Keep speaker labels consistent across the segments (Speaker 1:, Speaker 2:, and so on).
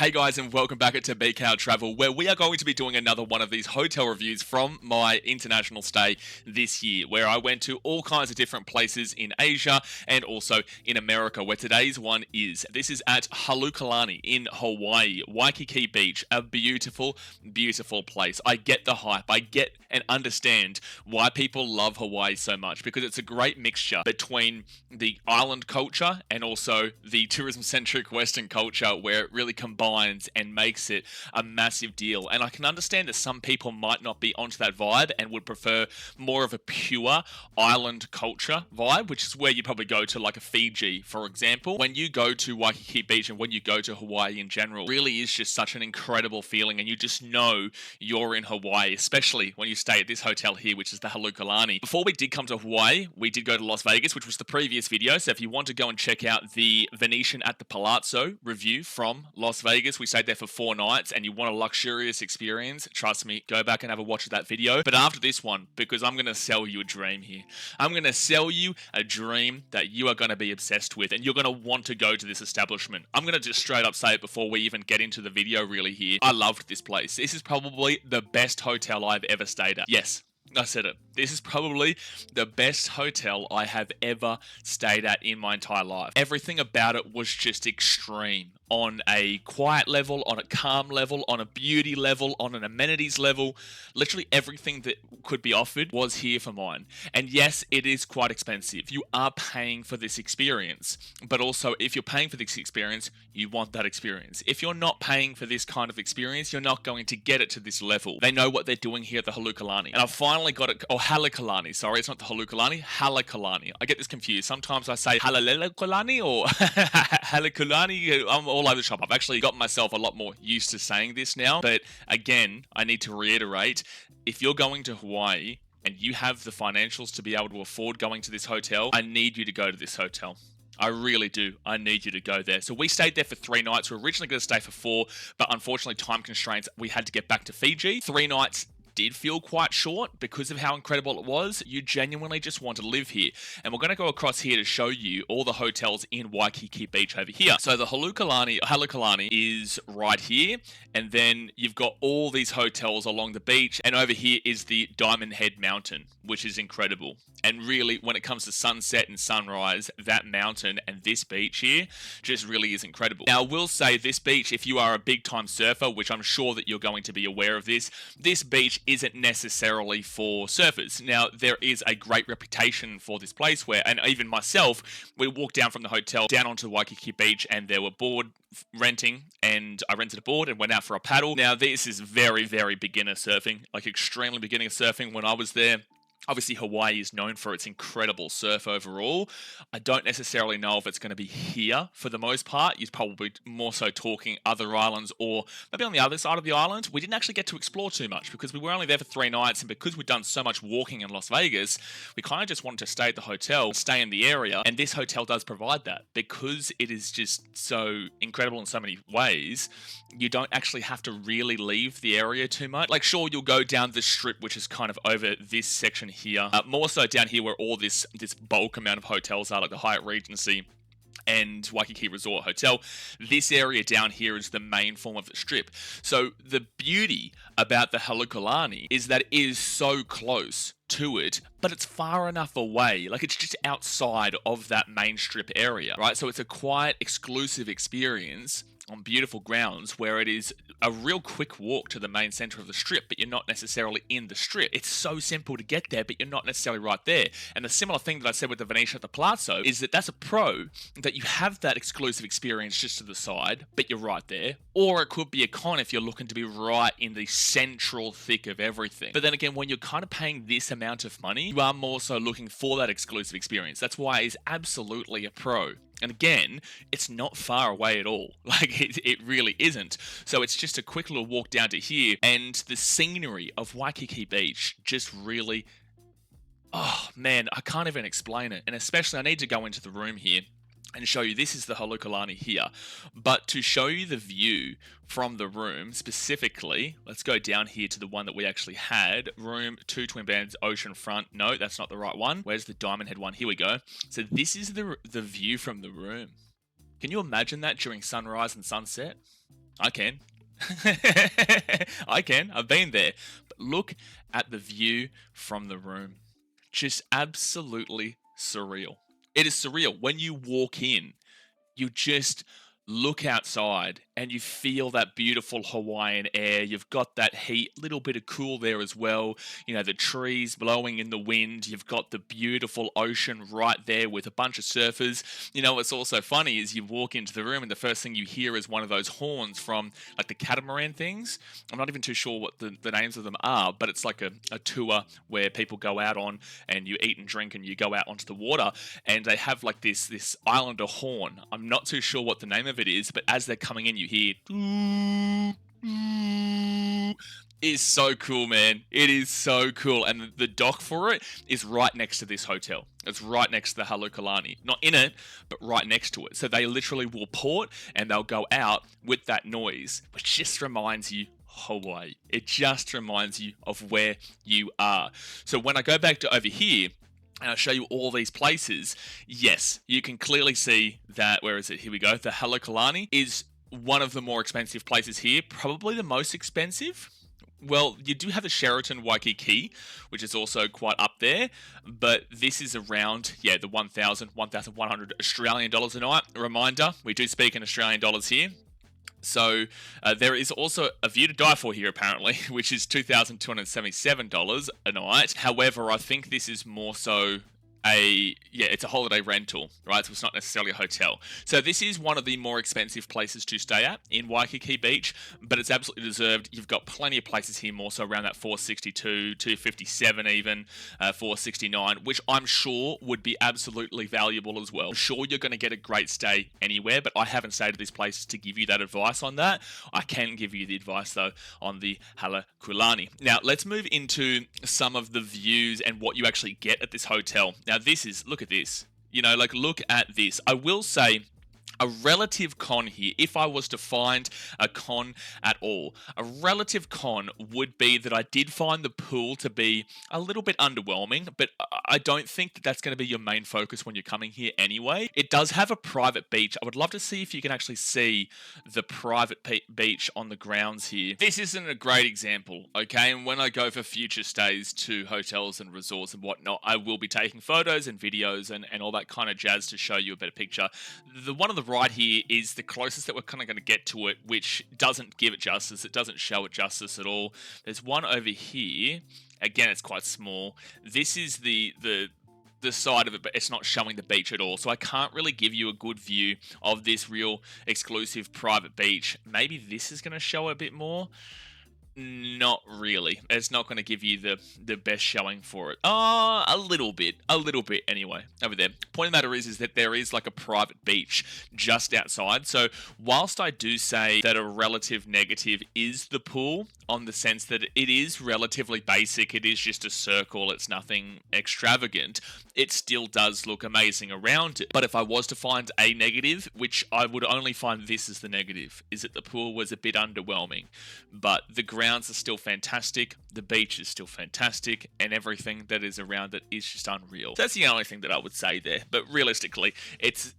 Speaker 1: Hey guys, and welcome back to Be Cow Travel, where we are going to be doing another one of these hotel reviews from my international stay this year, where I went to all kinds of different places in Asia and also in America, where today's one is. This is at Halekulani in Hawaii, Waikiki Beach, a beautiful, beautiful place. I get the hype. I get and understand why people love Hawaii so much, because it's a great mixture between the island culture and also the tourism-centric Western culture, where it really combines and makes it a massive deal. And I can understand that some people might not be onto that vibe and would prefer more of a pure island culture vibe, which is where you probably go to like a Fiji, for example. When you go to Waikiki Beach and when you go to Hawaii in general, really is just such an incredible feeling, and you just know you're in Hawaii, especially when you stay at this hotel here, which is the Halekulani. Before we did come to Hawaii, we did go to Las Vegas, which was the previous video. So if you want to go and check out the Venetian at the Palazzo review from Las Vegas, we stayed there for 4 nights, and you want a luxurious experience, trust me, go back and have a watch of that video. But after this one, because I'm going to sell you a dream here, I'm going to sell you a dream that you are going to be obsessed with, and you're going to want to go to this establishment. I'm going to just straight up say it before we even get into the video really here. I loved this place. This is probably the best hotel I've ever stayed at. Yes, I said it. This is probably the best hotel I have ever stayed at in my entire life. Everything about it was just extreme. On a quiet level, on a calm level, on a beauty level, on an amenities level. Literally everything that could be offered was here for mine. And yes, it is quite expensive. You are paying for this experience. But also, if you're paying for this experience, you want that experience. If you're not paying for this kind of experience, you're not going to get it to this level. They know what they're doing here at the Halekulani. And I finally got it, or Halekulani, sorry, it's not the Halekulani, Halekulani. I get this confused. Sometimes I say Halekulani or Halekulani. I'm all over the shop. I've actually got myself a lot more used to saying this now. But again, I need to reiterate, if you're going to Hawaii and you have the financials to be able to afford going to this hotel, I need you to go to this hotel. I really do. I need you to go there. So we stayed there for 3 nights. We were originally going to stay for 4, but unfortunately, time constraints, we had to get back to Fiji. 3 nights did feel quite short because of how incredible it was. You genuinely just want to live here. And we're going to go across here to show you all the hotels in Waikiki Beach over here. So the Halekulani is right here. And then you've got all these hotels along the beach. And over here is the Diamond Head Mountain, which is incredible. And really, when it comes to sunset and sunrise, that mountain and this beach here just really is incredible. Now, I will say this beach, if you are a big time surfer, which I'm sure that you're going to be aware of this beach isn't necessarily for surfers. Now, there is a great reputation for this place where, and even myself, we walked down from the hotel down onto Waikiki Beach, and there were board renting, and I rented a board and went out for a paddle. Now, this is very, very beginner surfing, like extremely beginner surfing when I was there. Obviously, Hawaii is known for its incredible surf overall. I don't necessarily know if it's going to be here for the most part. You're probably more so talking other islands, or maybe on the other side of the island. We didn't actually get to explore too much because we were only there for 3 nights, and because we'd done so much walking in Las Vegas, we kind of just wanted to stay at the hotel, stay in the area, and this hotel does provide that. Because it is just so incredible in so many ways, you don't actually have to really leave the area too much. Like, sure, you'll go down the strip, which is kind of over this section here, more so down here where all this bulk amount of hotels are, like the Hyatt Regency and Waikiki Resort Hotel. This area down here is the main form of the strip. So the beauty about the Halekulani is that it is so close to it, but it's far enough away. Like, it's just outside of that main strip area, right? So it's a quiet, exclusive experience on beautiful grounds where it is a real quick walk to the main center of the strip, but you're not necessarily in the strip. It's so simple to get there, but you're not necessarily right there. And the similar thing that I said with the Venetian at the Palazzo is that that's a pro, that you have that exclusive experience just to the side, but you're right there. Or it could be a con if you're looking to be right in the central thick of everything. But then again, when you're kind of paying this amount of money, you are more so looking for that exclusive experience. That's why it's absolutely a pro. And again, it's not far away at all. Like, it really isn't. So it's just a quick little walk down to here. And the scenery of Waikiki Beach just really, oh man, I can't even explain it. And especially, I need to go into the room here and show you, this is the Halekulani here. But to show you the view from the room specifically, let's go down here to the one that we actually had. Room 2 twin beds, oceanfront. No, that's not the right one. Where's the Diamond Head one? Here we go. So this is the view from the room. Can you imagine that during sunrise and sunset? I can. I can. I've been there. But look at the view from the room. Just absolutely surreal. It is surreal. When you walk in, you just look outside and you feel that beautiful Hawaiian air. You've got that heat, little bit of cool there as well. You know, the trees blowing in the wind. You've got the beautiful ocean right there with a bunch of surfers. You know, what's also funny is you walk into the room and the first thing you hear is one of those horns from like the catamaran things. I'm not even too sure what the names of them are, but it's like a tour where people go out on and you eat and drink and you go out onto the water, and they have like this islander horn. I'm not too sure what the name of it is, but as they're coming in, you hear is so cool, man. It is so cool. And the dock for it is right next to this hotel. It's right next to the Halekulani. Not in it, but right next to it. So they literally will port and they'll go out with that noise, which just reminds you Hawaii. It just reminds you of where you are. So when I go back to over here, and I'll show you all these places, yes, you can clearly see that, where is it? Here we go. The Halekulani is one of the more expensive places here, probably the most expensive. Well, you do have the Sheraton Waikiki, which is also quite up there, but this is around, the 1,100 Australian dollars a night. A reminder, we do speak in Australian dollars here. So there is also a view to die for here, apparently, which is $2,277 a night. However, I think this is more so it's a holiday rental, right? So it's not necessarily a hotel. So this is one of the more expensive places to stay at in Waikiki Beach, but it's absolutely deserved. You've got plenty of places here more so around that 462, 257 even, 469, which I'm sure would be absolutely valuable as well. I'm sure you're going to get a great stay anywhere, but I haven't stayed at these places to give you that advice on that. I can give you the advice though on the Halekulani. Now let's move into some of the views and what you actually get at this hotel. Now look at this. Look at this. I will say a relative con here, if I was to find a con at all, a relative con would be that I did find the pool to be a little bit underwhelming, but I don't think that that's going to be your main focus when you're coming here anyway. It does have a private beach. I would love to see if you can actually see the private beach on the grounds here. This isn't a great example, okay? And when I go for future stays to hotels and resorts and whatnot, I will be taking photos and videos and all that kind of jazz to show you a better picture. The one on the right here is the closest that we're kind of going to get to it, which doesn't give it justice. It doesn't show it justice at all. There's one over here. Again, it's quite small. This is the side of it, but it's not showing the beach at all. So I can't really give you a good view of this real exclusive private beach. Maybe this is going to show a bit more. Not really. It's not going to give you the best showing for it. A little bit anyway, over there. Point of the matter is that there is like a private beach just outside. So whilst I do say that a relative negative is the pool, on the sense that it is relatively basic, it is just a circle, it's nothing extravagant, it still does look amazing around it. But if I was to find a negative, which I would only find this as the negative, is that the pool was a bit underwhelming. But the grounds are still fantastic, the beach is still fantastic, and everything that is around it is just unreal. So that's the only thing that I would say there. But realistically,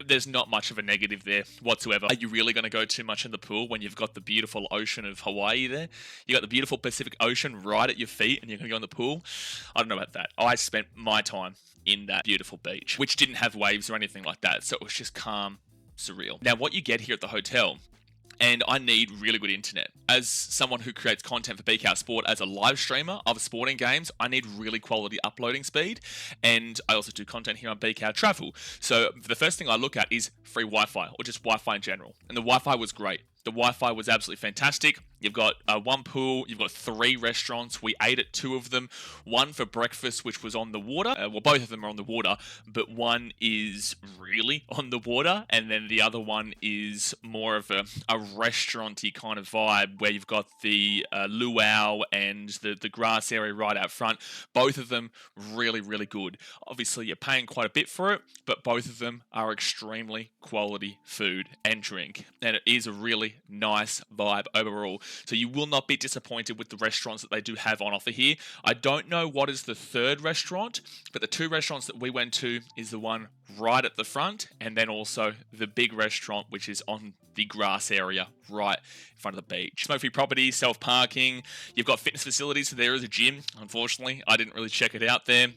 Speaker 1: there's not much of a negative there whatsoever. Are you really going to go too much in the pool when you've got the beautiful ocean of Hawaii there? You got the beautiful Pacific Ocean right at your feet and you're going to go in the pool? I don't know about that. I spent my time in that beautiful beach, which didn't have waves or anything like that. So it was just calm, surreal. Now, what you get here at the hotel, and I need really good internet. As someone who creates content for Beak Out Sport as a live streamer of sporting games, I need really quality uploading speed. And I also do content here on Beak Out Travel. So the first thing I look at is free Wi-Fi, or just Wi-Fi in general. And the Wi-Fi was great. The Wi-Fi was absolutely fantastic. You've got one pool, you've got 3 restaurants. We ate at 2 of them. One for breakfast, which was on the water. Both of them are on the water, but one is really on the water, and then the other one is more of a restaurant-y kind of vibe, where you've got the luau and the grass area right out front. Both of them really, really good. Obviously, you're paying quite a bit for it, but both of them are extremely quality food and drink, and it is a really nice vibe overall. So you will not be disappointed with the restaurants that they do have on offer here. I don't know what is the third restaurant, but the two restaurants that we went to is the one right at the front, and then also the big restaurant, which is on the grass area right in front of the beach. Smoke-free property, self-parking. You've got fitness facilities, so there is a gym. Unfortunately, I didn't really check it out there.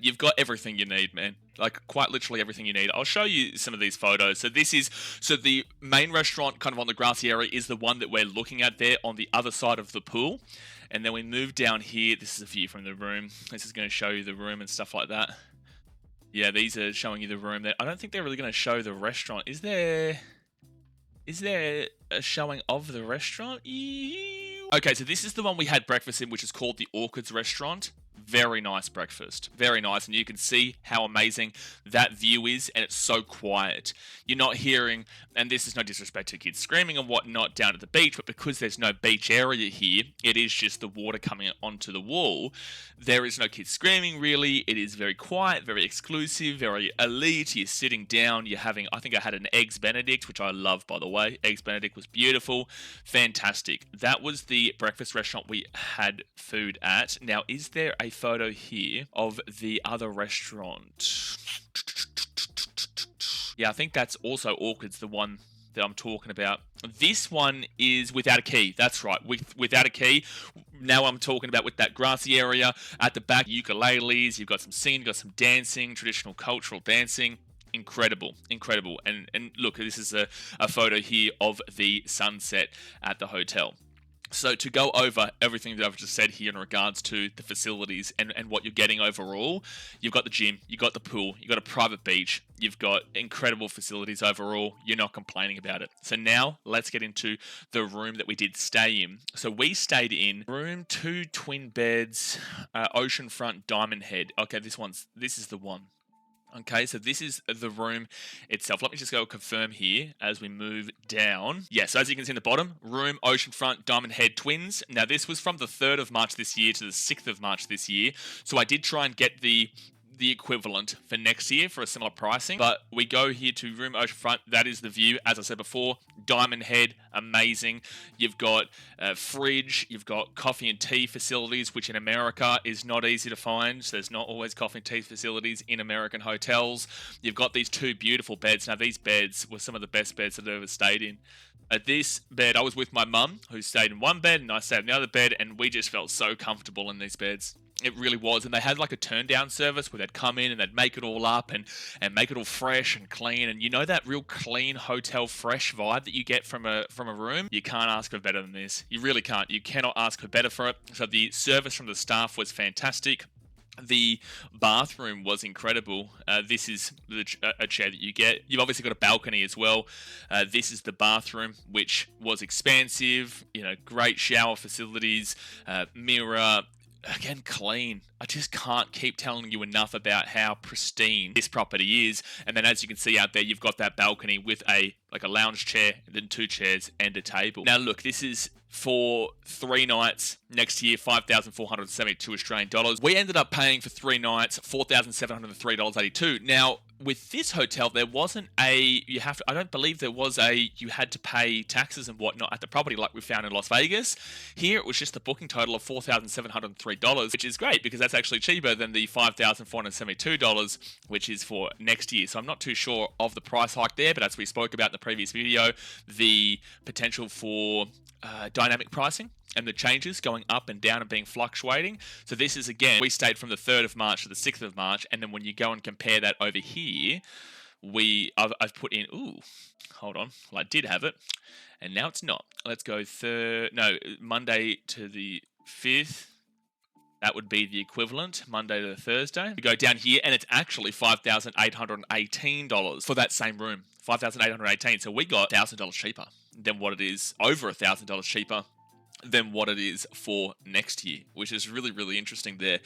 Speaker 1: You've got everything you need, man. Like, quite literally everything you need. I'll show you some of these photos. So the main restaurant kind of on the grassy area is the one that we're looking at there on the other side of the pool. And then we move down here. This is a view from the room. This is going to show you the room and stuff like that. Yeah, these are showing you the room there. I don't think they're really going to show the restaurant. Is there a showing of the restaurant? Okay, so this is the one we had breakfast in, which is called the Orchids Restaurant. Very nice breakfast. Very nice. And you can see how amazing that view is, and it's so quiet. You're not hearing, and this is no disrespect to kids screaming and whatnot down at the beach, but because there's no beach area here, it is just the water coming onto the wall. There is no kids screaming, really. It is very quiet, very exclusive, very elite. You're sitting down. You're having, I think I had an Eggs Benedict, which I love, by the way. Eggs Benedict was beautiful. Fantastic. That was the breakfast restaurant we had food at. Now, is there a photo here of the other restaurant? Yeah, I think that's also Orchids, the one that I'm talking about. This one is without a key. That's right, without a key. Now I'm talking about with that grassy area at the back, ukuleles. You've got some singing, you've got some dancing, traditional cultural dancing. Incredible. And look, this is a photo here of the sunset at the hotel. So to go over everything that I've just said here in regards to the facilities and what you're getting overall, you've got the gym, you've got the pool, you've got a private beach, you've got incredible facilities overall. You're not complaining about it. So now let's get into the room that we did stay in. So we stayed in room 2 twin beds, oceanfront Diamond Head. Okay, this is the one. Okay, so this is the room itself. Let me just go confirm here as we move down. Yeah, so as you can see in the bottom, room, oceanfront, Diamond Head twins. Now, this was from the 3rd of March this year to the 6th of March this year. So I did try and get the equivalent for next year for a similar pricing, but we go here to room oceanfront. That is the view, as I said before. Diamond Head, amazing. You've got a fridge, you've got coffee and tea facilities, which in America is not easy to find. So there's not always coffee and tea facilities in American hotels. You've got these 2 beautiful beds. Now, these beds were some of the best beds that I've ever stayed in. At this bed, I was with my mum, who stayed in one bed, and I stayed in the other bed, and we just felt so comfortable in these beds. It really was. And they had like a turn down service where they'd come in and they'd make it all up and make it all fresh and clean. And you know that real clean hotel fresh vibe that you get from a room? You can't ask for better than this. You really can't. You cannot ask for better for it. So the service from the staff was fantastic. The bathroom was incredible. This is a chair that you get. You've obviously got a balcony as well. This is the bathroom, which was expansive. You know, great shower facilities, mirror. Again, clean. I just can't keep telling you enough about how pristine this property is. And then as you can see out there, you've got that balcony with a lounge chair, and then 2 chairs and a table. Now look, this is for 3 nights next year, 5,472 Australian dollars. We ended up paying for 3 nights, $4,703.82. Now, with this hotel, there wasn't I don't believe there was you had to pay taxes and whatnot at the property like we found in Las Vegas. Here, it was just the booking total of $4,703, which is great because that's actually cheaper than the $5,472, which is for next year. So I'm not too sure of the price hike there, but as we spoke about in the previous video, the potential for dynamic pricing and the changes going up and down and being fluctuating. So this is, again, we stayed from the 3rd of March to the 6th of March, and then when you go and compare that over here, I've put in, hold on, well, I did have it, and now it's not. Let's go Monday to the 5th. That would be the equivalent, Monday to Thursday. We go down here, and it's actually $5,818 for that same room. $5,818. So we got $1,000 cheaper than what it is, over $1,000 cheaper than what it is for next year, which is really, really interesting there,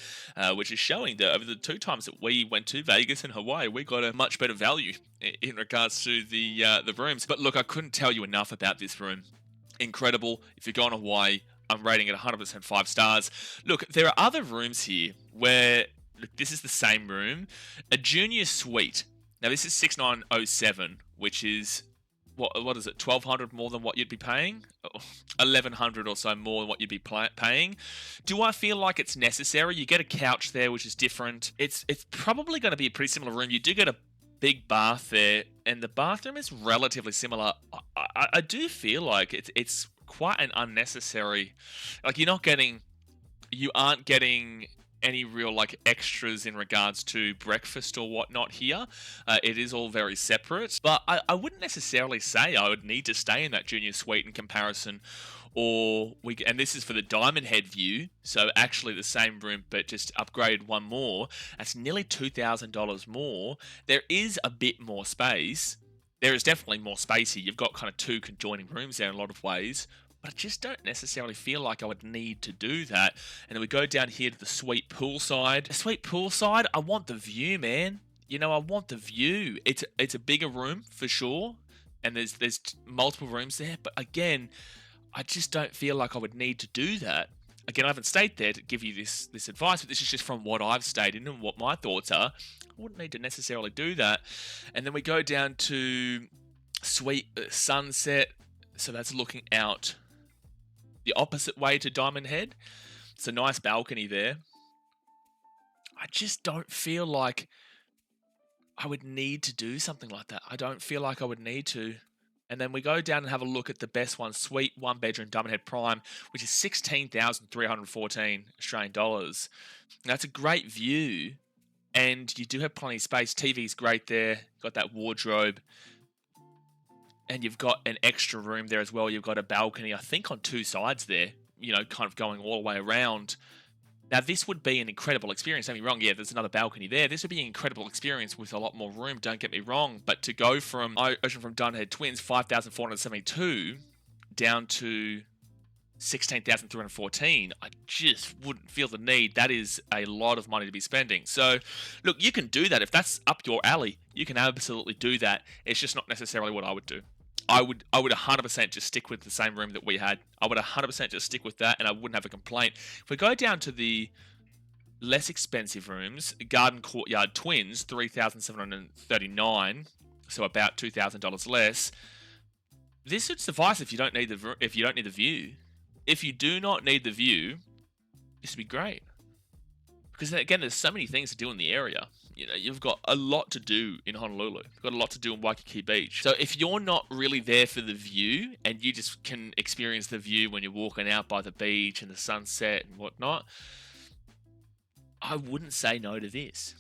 Speaker 1: which is showing that over the 2 times that we went to Vegas and Hawaii, we got a much better value in regards to the rooms. But look, I couldn't tell you enough about this room. Incredible. If you're going to Hawaii, I'm rating it 100% 5 stars. Look, there are other rooms here where, look, this is the same room, a junior suite. Now, this is 6907, which is what is it, 1,200 more than what you'd be paying? 1,100 or so more than what you'd be paying. Do I feel like it's necessary? You get a couch there, which is different. It's probably going to be a pretty similar room. You do get a big bath there, and the bathroom is relatively similar. I do feel like it's quite an unnecessary. Like you aren't getting any real like extras in regards to breakfast or whatnot here. It is all very separate, but I wouldn't necessarily say I would need to stay in that junior suite in comparison. And this is for the Diamond Head view, so actually the same room but just upgraded one more. That's nearly $2,000 more. There is a bit more space. There is definitely more space here. You've got kind of two conjoining rooms there in a lot of ways, but I just don't necessarily feel like I would need to do that. And then we go down here to the suite poolside. The suite poolside, I want the view, man. You know, I want the view. It's a bigger room for sure, and there's multiple rooms there. But again, I just don't feel like I would need to do that. Again, I haven't stayed there to give you this advice, but this is just from what I've stayed in and what my thoughts are. I wouldn't need to necessarily do that. And then we go down to suite sunset. So that's looking out the opposite way to Diamond Head. It's a nice balcony there. I just don't feel like I would need to do something like that. I don't feel like I would need to. And then we go down and have a look at the best one, suite, one bedroom, Diamond Head Prime, which is 16,314 Australian dollars. That's a great view, and you do have plenty of space. TV's great there. Got that wardrobe. And you've got an extra room there as well. You've got a balcony, I think, on two sides there, you know, kind of going all the way around. Now, this would be an incredible experience. Don't get me wrong. Yeah, there's another balcony there. This would be an incredible experience with a lot more room. Don't get me wrong. But to go from oceanfront Diamond Head Twins, 5,472, down to 16,314, I just wouldn't feel the need. That is a lot of money to be spending. So, look, you can do that. If that's up your alley, you can absolutely do that. It's just not necessarily what I would do. I would 100% just stick with the same room that we had. I would 100% just stick with that, and I wouldn't have a complaint. If we go down to the less expensive rooms, Garden Courtyard Twins, 3,739, so about $2,000 less. This would suffice if you don't need the view. If you do not need the view, this would be great. Because again, there's so many things to do in the area. You know, you've got a lot to do in Honolulu. You've got a lot to do in Waikiki Beach. So if you're not really there for the view, and you just can experience the view when you're walking out by the beach and the sunset and whatnot, I wouldn't say no to this.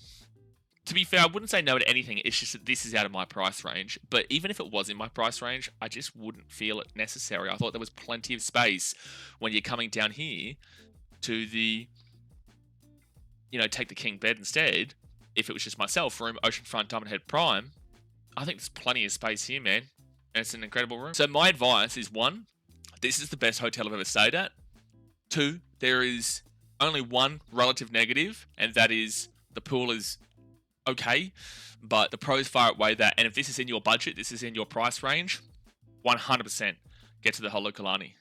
Speaker 1: To be fair, I wouldn't say no to anything. It's just that this is out of my price range. But even if it was in my price range, I just wouldn't feel it necessary. I thought there was plenty of space when you're coming down here to the, you know, take the king bed instead. If it was just myself, room, oceanfront, Diamond Head Prime, I think there's plenty of space here, man. And it's an incredible room. So my advice is, 1, this is the best hotel I've ever stayed at. 2, there is only one relative negative, and that is the pool is okay, but the pros far outweigh that. And if this is in your budget, this is in your price range, 100% get to the Halekulani.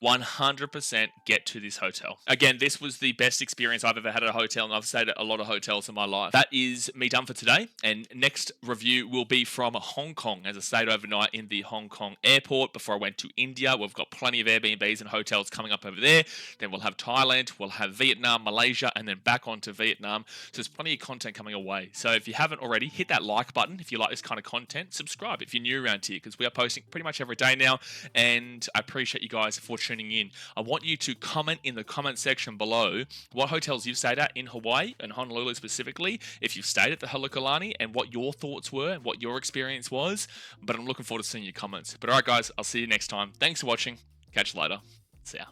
Speaker 1: 100% get to this hotel. Again, this was the best experience I've ever had at a hotel, and I've stayed at a lot of hotels in my life. That is me done for today, and next review will be from Hong Kong, as I stayed overnight in the Hong Kong airport before I went to India. We've got plenty of Airbnbs and hotels coming up over there. Then we'll have Thailand, we'll have Vietnam, Malaysia, and then back on to Vietnam. So there's plenty of content coming away. So if you haven't already, hit that like button if you like this kind of content. Subscribe if you're new around here, because we are posting pretty much every day now, and I appreciate you guys for tuning in. I want you to comment in the comment section below what hotels you've stayed at in Hawaii and Honolulu specifically, if you've stayed at the Halekulani, and what your thoughts were and what your experience was. But I'm looking forward to seeing your comments. But alright guys, I'll see you next time. Thanks for watching. Catch you later. See ya.